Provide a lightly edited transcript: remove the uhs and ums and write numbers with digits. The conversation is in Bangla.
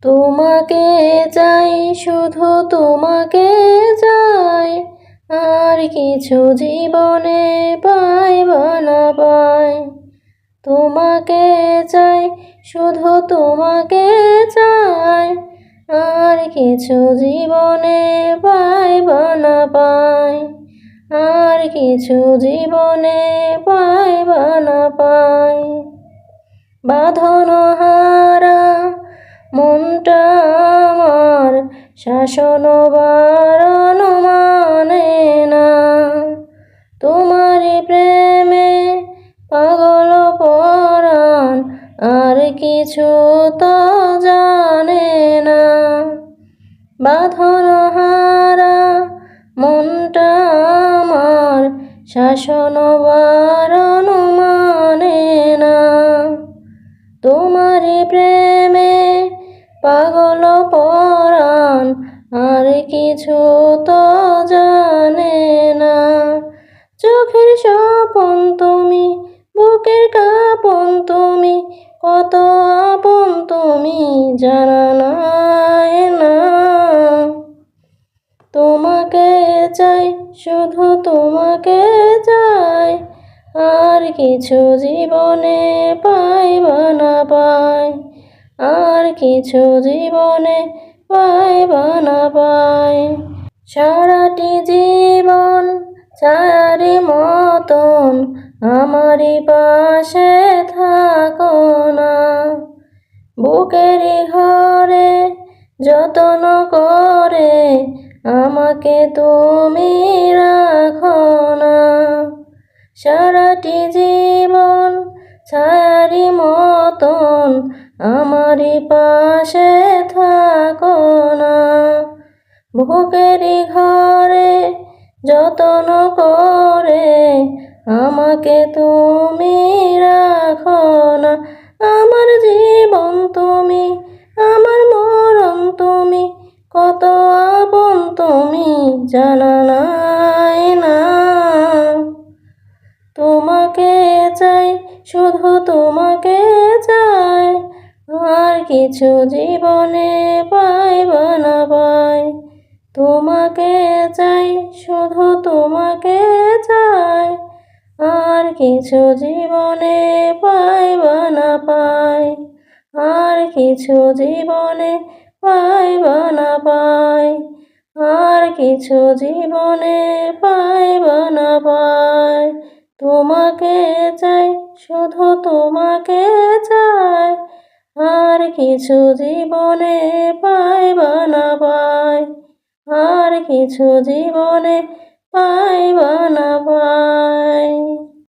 তোমাকে চাই, শুধু তোমাকে চাই, আর কিছু জীবনে পাই বা না পাই। তোমাকে চাই, শুধু তোমাকে চাই, আর কিছু জীবনে পাই বা না পাই। আর কিছু জীবনে পাই বা না পাই। বাঁধন হারা মনটা আমার শাসন বারণ মানে না। তোমারই প্রেমে পাগল পরাণ, আর কিছু তো জানে না। বাঁধন হারা মনটা আমার শাসন বারণ মানে না। তোমারই প্রেমে পাগল পরাণ, আর কিছু তো জানে না। চোখের স্বপন তুমি, বুকের কাঁপন তুমি, কত আপন তুমি জানা নাই না। তোমাকে চাই, শুধু তোমাকে চাই, আর কিছু জীবনে পাই বা না পাই। আর কিছু জীবনে পাই বা না পাই। সারাটি জীবন ছায়ারি মতন আমারই পাশে থাকো না। বুকেরই ঘরে যত্ন করে আমাকে তুমি রাখো না। সারাটি জীবন ছায়ারি মতন আমারই পাশে থাকো না। বুকেরই ঘরে যত্ন করে আমাকে তুমি রাখো না। আমার জীবন তুমি, আমার মরণ তুমি, কত আপন তুমি জানা নাই না। তোমাকে চাই, শুধু তোমাকে চাই, আর কিছু জীবনে পাই বা না পাই। তোমাকে চাই, শুধু তোমাকে চাই, আর কিছু জীবনে পাই বা না পাই। আর কিছু জীবনে পাই বা না পাই। আর কিছু জীবনে পাই বা না পাই। তোমাকে চাই, শুধু তোমাকে চাই, আর কিছু জীবনে পাই বা না পাই। আর কিছু জীবনে পাই